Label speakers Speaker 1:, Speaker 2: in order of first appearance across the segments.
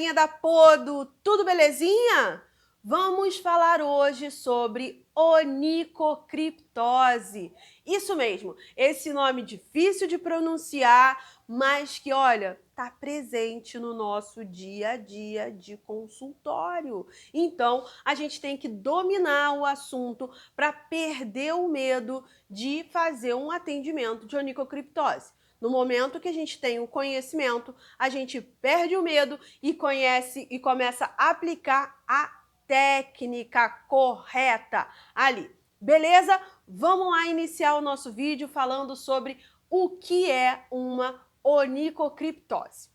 Speaker 1: galerinha da Podo, tudo belezinha? Vamos falar hoje sobre onicocriptose. Isso mesmo, esse nome difícil de pronunciar, mas que, olha, está presente no nosso dia a dia de consultório. Então, a gente tem que dominar o assunto para perder o medo de fazer um atendimento de onicocriptose. No momento que a gente tem o conhecimento, a gente perde o medo e conhece e começa a aplicar a técnica correta ali. Beleza? Vamos lá iniciar o nosso vídeo falando sobre o que é uma onicocriptose.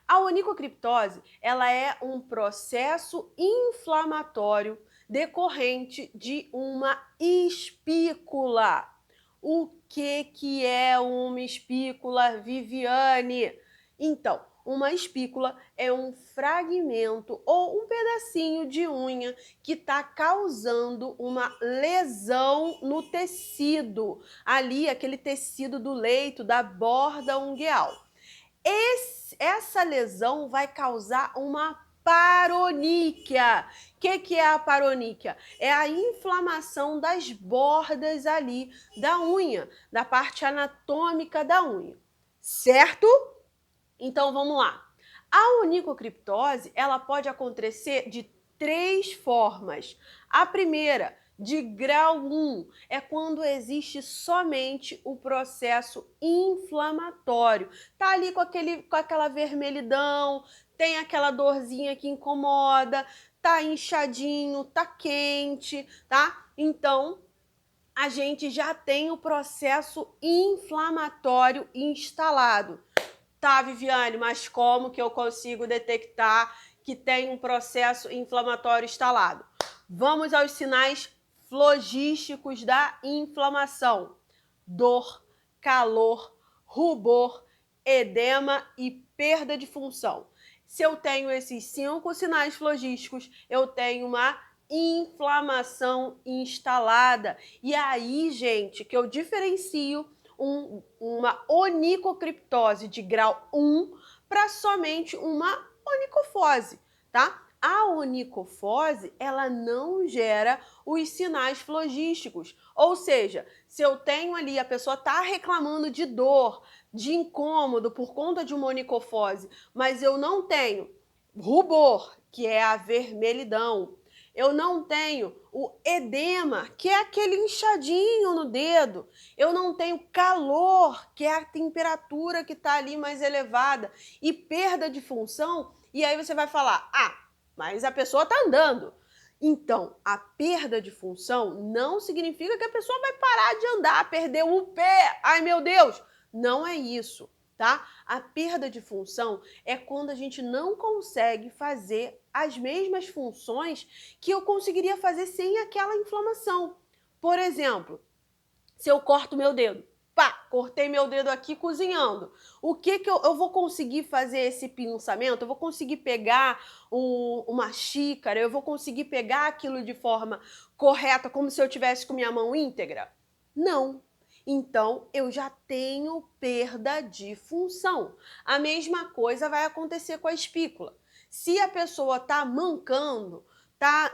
Speaker 1: A onicocriptose, ela é um processo inflamatório decorrente de uma espícula. O que é uma espícula, Viviane? Então, uma espícula é um fragmento ou um pedacinho de unha que está causando uma lesão no tecido, ali aquele tecido do leito, da borda ungueal. Essa lesão vai causar uma paroníquia. O que é a paroníquia? É a inflamação das bordas ali da unha, da parte anatômica da unha, certo? Então vamos lá. A onicocriptose, ela pode acontecer de 3 formas. A primeira, de grau 1, é quando existe somente o processo inflamatório. Tá ali com aquela vermelhidão, tem aquela dorzinha que incomoda, tá inchadinho, tá quente, tá? Então, a gente já tem o processo inflamatório instalado. Tá, Viviane, mas como que eu consigo detectar que tem um processo inflamatório instalado? Vamos aos sinais flogísticos da inflamação: dor, calor, rubor, edema e perda de função. Se eu tenho esses 5 sinais flogísticos, eu tenho uma inflamação instalada. E aí, gente, que eu diferencio uma onicocriptose de grau 1 para somente uma onicofose, tá? A onicofose, ela não gera os sinais flogísticos, ou seja, se eu tenho ali, a pessoa está reclamando de dor, de incômodo por conta de uma onicofose, mas eu não tenho rubor, que é a vermelhidão, eu não tenho o edema, que é aquele inchadinho no dedo, eu não tenho calor, que é a temperatura que está ali mais elevada, e perda de função, e aí você vai falar, mas a pessoa está andando. Então, a perda de função não significa que a pessoa vai parar de andar, perder o pé, ai meu Deus, não é isso, tá? A perda de função é quando a gente não consegue fazer as mesmas funções que eu conseguiria fazer sem aquela inflamação. Por exemplo, se eu corto meu dedo, cortei meu dedo aqui cozinhando. O que eu vou conseguir fazer esse pinçamento? Eu vou conseguir pegar uma xícara, eu vou conseguir pegar aquilo de forma correta, como se eu tivesse com minha mão íntegra? Não. Então, eu já tenho perda de função. A mesma coisa vai acontecer com a espícula. Se a pessoa está mancando, está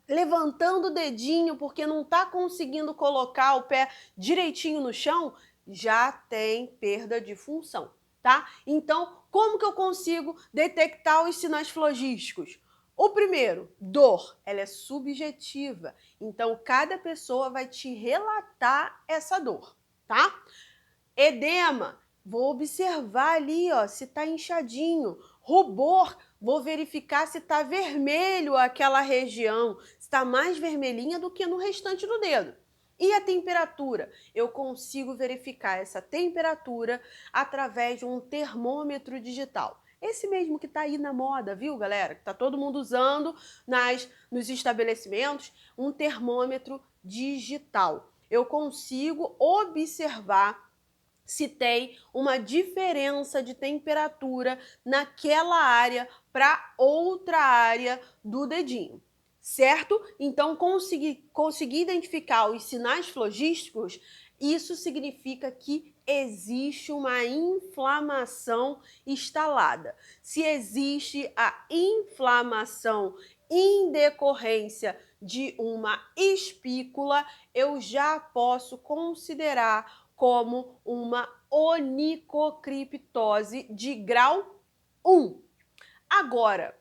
Speaker 1: levantando o dedinho porque não está conseguindo colocar o pé direitinho no chão, já tem perda de função, tá? Então, como que eu consigo detectar os sinais flogísticos? O primeiro, dor, ela é subjetiva, então cada pessoa vai te relatar essa dor, tá? Edema, vou observar ali, ó, se tá inchadinho. Rubor, vou verificar se tá vermelho aquela região, se tá mais vermelhinha do que no restante do dedo. E a temperatura? Eu consigo verificar essa temperatura através de um termômetro digital. Esse mesmo que tá aí na moda, viu, galera? Que tá todo mundo usando nos estabelecimentos, um termômetro digital. Eu consigo observar se tem uma diferença de temperatura naquela área para outra área do dedinho, certo? Então, conseguir identificar os sinais flogísticos Isso significa que existe uma inflamação instalada. Se existe a inflamação em decorrência de uma espícula, eu já posso considerar como uma onicocriptose de grau 1. Agora,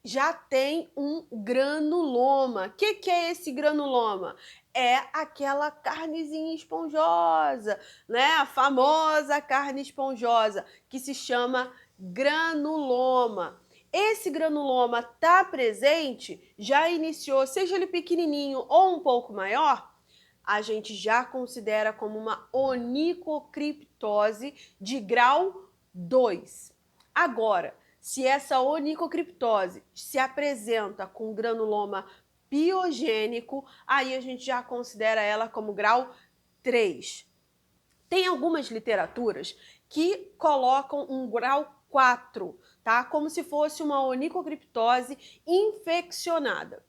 Speaker 1: já tem um granuloma. O que é esse granuloma? É aquela carnezinha esponjosa, né? A famosa carne esponjosa, que se chama granuloma. Esse granuloma está presente, já iniciou, seja ele pequenininho ou um pouco maior, a gente já considera como uma onicocriptose de grau 2. Agora, se essa onicocriptose se apresenta com granuloma piogênico, aí a gente já considera ela como grau 3. Tem algumas literaturas que colocam um grau 4, tá? Como se fosse uma onicocriptose infeccionada.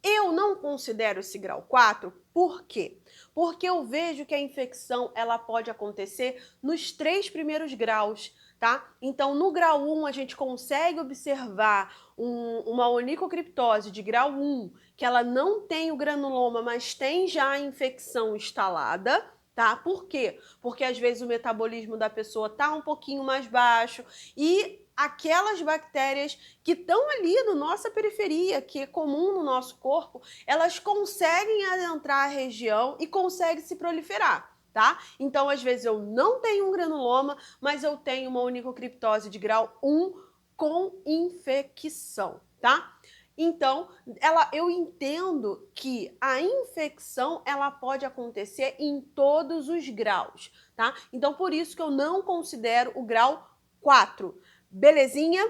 Speaker 1: Eu não considero esse grau 4, por quê? Porque eu vejo que a infecção ela pode acontecer nos 3 primeiros graus, tá? Então, no grau 1, a gente consegue observar uma onicocriptose de grau 1, que ela não tem o granuloma, mas tem já a infecção instalada, tá? Por quê? Porque às vezes o metabolismo da pessoa tá um pouquinho mais baixo e aquelas bactérias que estão ali na nossa periferia, que é comum no nosso corpo, elas conseguem adentrar a região e conseguem se proliferar, tá? Então, às vezes eu não tenho um granuloma, mas eu tenho uma onicocriptose de grau 1 com infecção, tá? Então, eu entendo que a infecção ela pode acontecer em todos os graus, tá? Então, por isso que eu não considero o grau 4. Belezinha?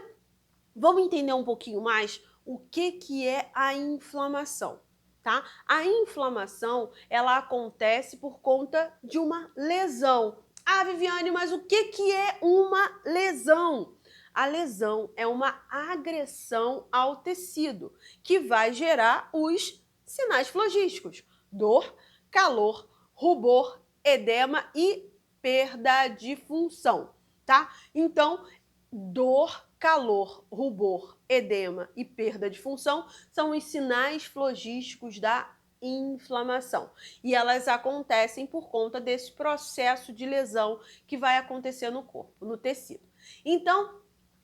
Speaker 1: Vamos entender um pouquinho mais o que é a inflamação, tá? A inflamação, ela acontece por conta de uma lesão. Ah, Viviane, mas o que é uma lesão? A lesão é uma agressão ao tecido que vai gerar os sinais flogísticos: dor, calor, rubor, edema e perda de função, tá? Então, dor, calor, rubor, edema e perda de função são os sinais flogísticos da inflamação. E elas acontecem por conta desse processo de lesão que vai acontecer no corpo, no tecido. Então,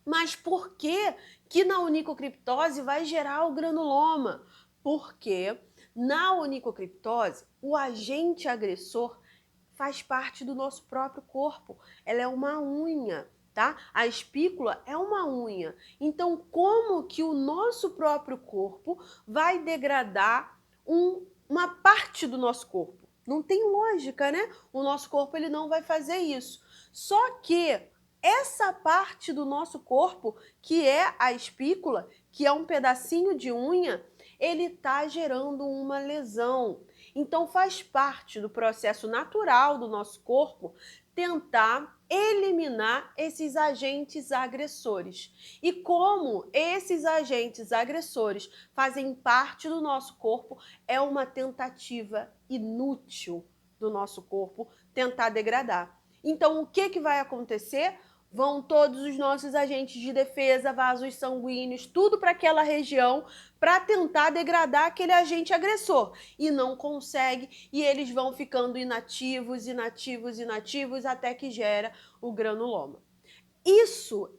Speaker 1: mas por que na onicocriptose vai gerar o granuloma? Porque na onicocriptose, o agente agressor faz parte do nosso próprio corpo. Ela é uma unha, tá? A espícula é uma unha. Então, como que o nosso próprio corpo vai degradar uma parte do nosso corpo? Não tem lógica, né? O nosso corpo ele não vai fazer isso. Só que essa parte do nosso corpo, que é a espícula, que é um pedacinho de unha, ele está gerando uma lesão. Então faz parte do processo natural do nosso corpo tentar eliminar esses agentes agressores. E como esses agentes agressores fazem parte do nosso corpo, é uma tentativa inútil do nosso corpo tentar degradar. Então o que vai acontecer? Vão todos os nossos agentes de defesa, vasos sanguíneos, tudo para aquela região, para tentar degradar aquele agente agressor. E não consegue, e eles vão ficando inativos, inativos, inativos, até que gera o granuloma.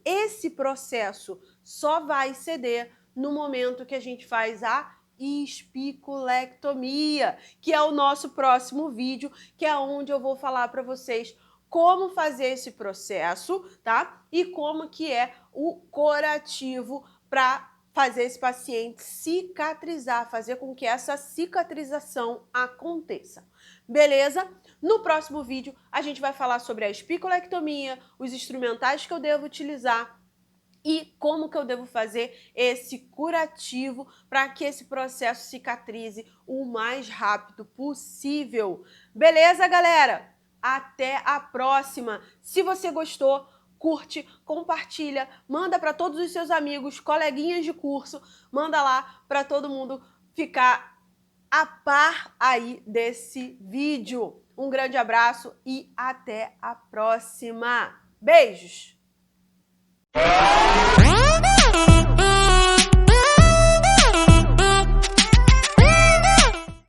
Speaker 1: Esse processo só vai ceder no momento que a gente faz a espiculectomia, que é o nosso próximo vídeo, que é onde eu vou falar para vocês como fazer esse processo, tá? E como que é o curativo para fazer esse paciente cicatrizar, fazer com que essa cicatrização aconteça. Beleza? No próximo vídeo, a gente vai falar sobre a espiculectomia, os instrumentais que eu devo utilizar e como que eu devo fazer esse curativo para que esse processo cicatrize o mais rápido possível. Beleza, galera? Até a próxima! Se você gostou, curte, compartilha, manda para todos os seus amigos, coleguinhas de curso, manda lá para todo mundo ficar a par aí desse vídeo. Um grande abraço e até a próxima. Beijos!